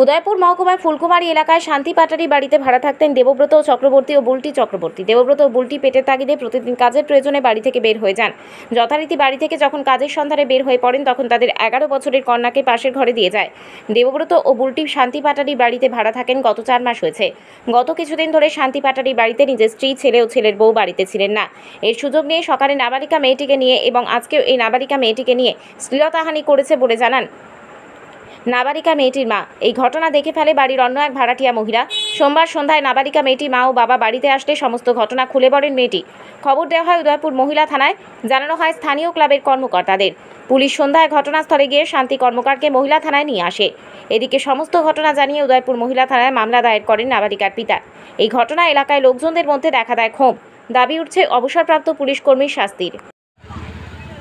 উদয়পুর মহকুমায় ফুলকুমারী এলাকায় শান্তি পাটারি বাড়িতে ভাড়া থাকতেন দেবব্রত চক্রবর্তী ও বুলটি চক্রবর্তী। দেবব্রত ও বুলটি পেটের তাগিদে প্রতিদিন কাজের প্রয়োজনে বাড়ি থেকে বের হয়ে যান। যথারীতি বাড়ি থেকে যখন কাজের সন্ধানে বের হয়ে পড়েন তখন তাদের 11 বছরের কন্যাকে পাশের ঘরে দিয়ে যায়। দেবব্রত ও বুলটি শান্তি পাটারি বাড়িতে ভাড়া থাকেন গত 4 মাস হয়েছে। গত কিছুদিন ধরে শান্তি পাটারি বাড়িতে নিজের স্ত্রী, ছেলে ও ছেলের বউ বাড়িতে ছিলেন না। এর সুযোগ নিয়ে সকালে নাবালিকা মেয়েটিকে নিয়ে এবং আজকেও এই নাবালিকা মেয়েটিকে নিয়ে শ্লীলতাহানি করেছে বলে জানান নাবালিকা মেয়েটির মা। এই ঘটনা দেখে ফেলে বাড়ির অন্য এক ভাড়াটিয়া মহিলা। সোমবার সন্ধ্যায় নাবালিকা মেয়েটির মা ও বাবা বাড়িতে আসলে সমস্ত ঘটনা খুলে বলেন মেয়েটি। খবর দেওয়া হয় উদয়পুর মহিলা থানায়, জানানো হয় স্থানীয় ক্লাবের কর্মকর্তাদের। পুলিশ সন্ধ্যায় ঘটনাস্থলে গিয়ে শান্তি কর্মকারকে মহিলা থানায় নিয়ে আসে। এদিকে সমস্ত ঘটনা জানিয়ে উদয়পুর মহিলা থানায় মামলা দায়ের করেন নাবালিকার পিতা। এই ঘটনা এলাকায় লোকজনদের মধ্যে দেখা দেয় ক্ষোভ। দাবি উঠছে অবসরপ্রাপ্ত পুলিশ কর্মীর শাস্তির।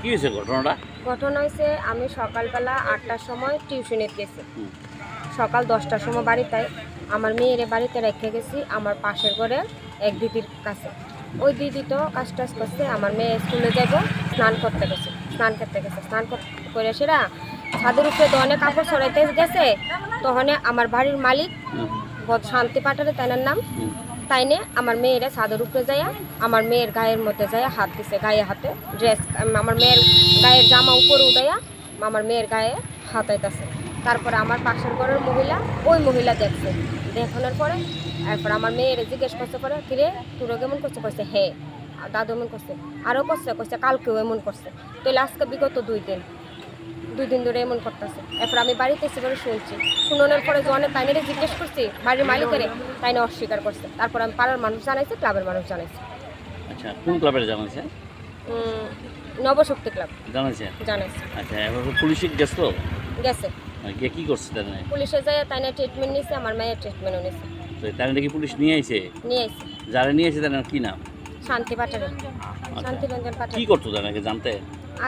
কি হয়েছে ঘটনাটা? ঘটনা হয়েছে, আমি সকালবেলা 8টার সময় টিউশনে গেছি। সকাল 10টার সময় বাড়িতে আমার মেয়ের বাড়িতে রেখে গেছি আমার পাশের ঘরে এক দিদির কাছে। ওই দিদি তো কাজ টাজ করছে, আমার মেয়ে স্কুলে যাব স্নান করতে গেছে। স্নান করে সেরা ছাদের উপরে দোকানে কাপড় ছড়াইতে গেছে। তখন আমার বাড়ির মালিক শান্তি পাটারে তাইনার নাম, তাইনে আমার মেয়েরা ছাদের উপরে যাইয়া আমার মেয়ের গায়ের মধ্যে যাইয়া হাত দিছে, গায়ে হাতে ড্রেস, আমার মেয়ের গায়ের জামা উপরে উঠাইয়া আমার মেয়ের গায়ে হাত আইতাছে। তারপরে আমার পাশের ঘরের মহিলা, ওই মহিলা দেখছে, দেখানোর পরে এরপর আমার মেয়ের জিজ্ঞেস করতে পারে, কিরে তোর কেমন করছে? কইছে হ্যাঁ। দাদু এমন করছে, আরও কইছে কালকেও এমন করছে। তাহলে আজকে বিগত 2 দিন ধরে এমন করতেছে। এরপর আমি বাড়িতে এসে করে শুনছি, শুনানোর পরে অনেক তাইনারে জিজ্ঞেস করছি বাড়ির মালিকের, তাইনে অস্বীকার করছে। তারপর আমি পাড়ার মানুষ জানাইছি, ক্লাবের মানুষ জানাইছি। আচ্ছা, কোন ক্লাবের জানাইছে? নবশক্তি ক্লাব জানাইছে। আচ্ছা, এবার পুলিশে গেছে। কি করছে তাই? পুলিশে যায় তাইনে ট্রিটমেন্ট নিয়েছে, আমার মায়ের ট্রিটমেন্টও নিয়েছে। তো তাই কি পুলিশ নিয়ে আইছে? যারা নিয়ে আইছে তার কি নাম? শান্তি পাটারি, শান্তি রঞ্জন পাটারি। কি করতো তাকে জানতে?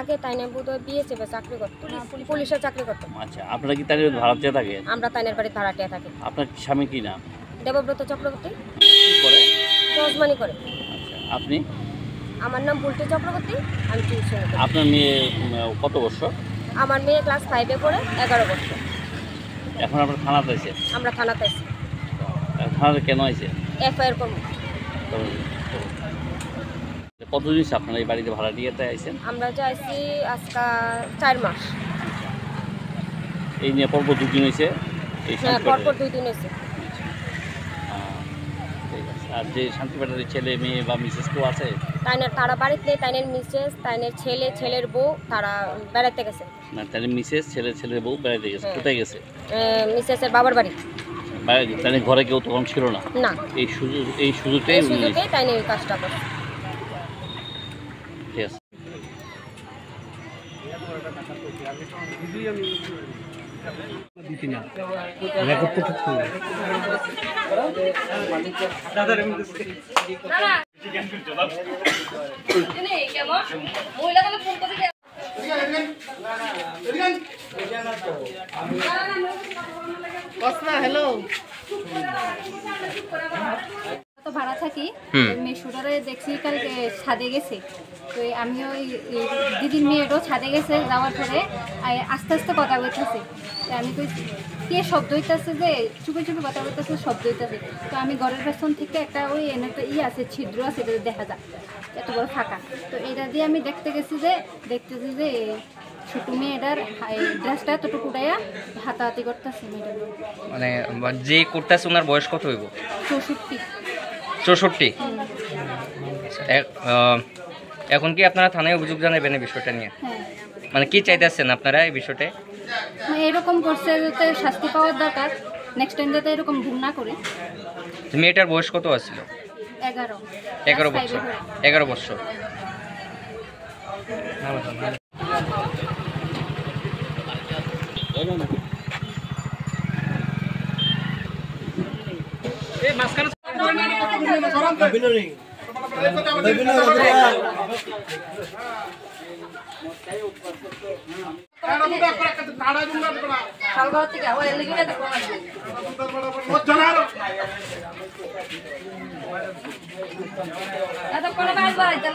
আগে তাইনে বোধহয় বিএসএফে চাকরি করতো, পুলিশের চাকরি করতো। আচ্ছা, আপনারা কি তাই ভাড়াটিয়া থাকে? আমরা তাইনের বাড়ি ভাড়াটিয়া থাকি। আপনার স্বামী কি নাম? দেবব্রত চক্রবর্তী। কি করে? জজমানি করে। আচ্ছা, আপনি? আমার নাম বুলটি চক্রবর্তী, আমি টিউশন। আপনার মেয়ে কত বছর? আমার মেয়ে ক্লাস 5-এ পড়ে, 11 বছর। এখন আপনার থানাতে আছে? আমরা থানাতে আছি। থানাতে কেন আছে? এফআইআর করব। কতদিন আপনারা এই বাড়িতে ভাড়া দিয়ে আইছেন? আমরা যাইছি আজকে 4 মাস। এই নিয়ে পরপর 2 দিন হয়েছে? পরপর 2 দিন হয়েছে। ঠিক আছে। আর যে শান্তি পাটারির ছেলে মেয়ে বা মিসেস কেউ আছে? তারা বাড়িতে নেই, তাইনের মিসেস, তাইনের ছেলে, ছেলের বউ তারা বেড়াতে গেছে। না, তাইনের মিসেস, ছেলের বউ বেড়াতে গেছে। কোথায় গেছে? মিসেসের বাবার বাড়ি। তাইনের ঘরে কেউ তখন ছিল না? না। এই সুযোগটাই তাইনের এই কাজটা করছে। ঠিক আছে। হ্যালো, তো ভাড়া থাকি, মেশুরারে দেখছি কালকে ছাদে গেছে। তো আমি ওই দিদির মেয়েটাও ছাদে গেছে, যাওয়ার পরে আস্তে আস্তে কথা বলতেছে। তো আমি কই কে শব্দ হইতেছে, যে চুপে চুপে কথা বলতেছে, শব্দ হইতেছে। তো আমি ঘরের পেছন থেকে একটা ওই একটা আছে, ছিদ্র আছে, এটা দেখা যায় এত বড় ফাঁকা। তো এটা দিয়ে আমি দেখতেছি যে ছোটো মেয়েটার ড্রেসটা এতটুকু উঠাইয়া হাতাহাতি করতেছে মেয়েটার। মানে যে করতেছে ওনার বয়স কত হইব? 64। এখন কি আপনারা থানায় অভিযোগ জানাবেন এই বিষয়টা নিয়ে? হ্যাঁ। মানে কি চাইতেছেন আপনারা এই বিষয়টা? এরকম করছে যাতে শাস্তি পাওয়ার দরকার, নেক্সট টাইম যাতে এরকম ভুল না করে। মেয়েটার বয়স কত আছিল? 11 বছর। 11 বছর। থেকে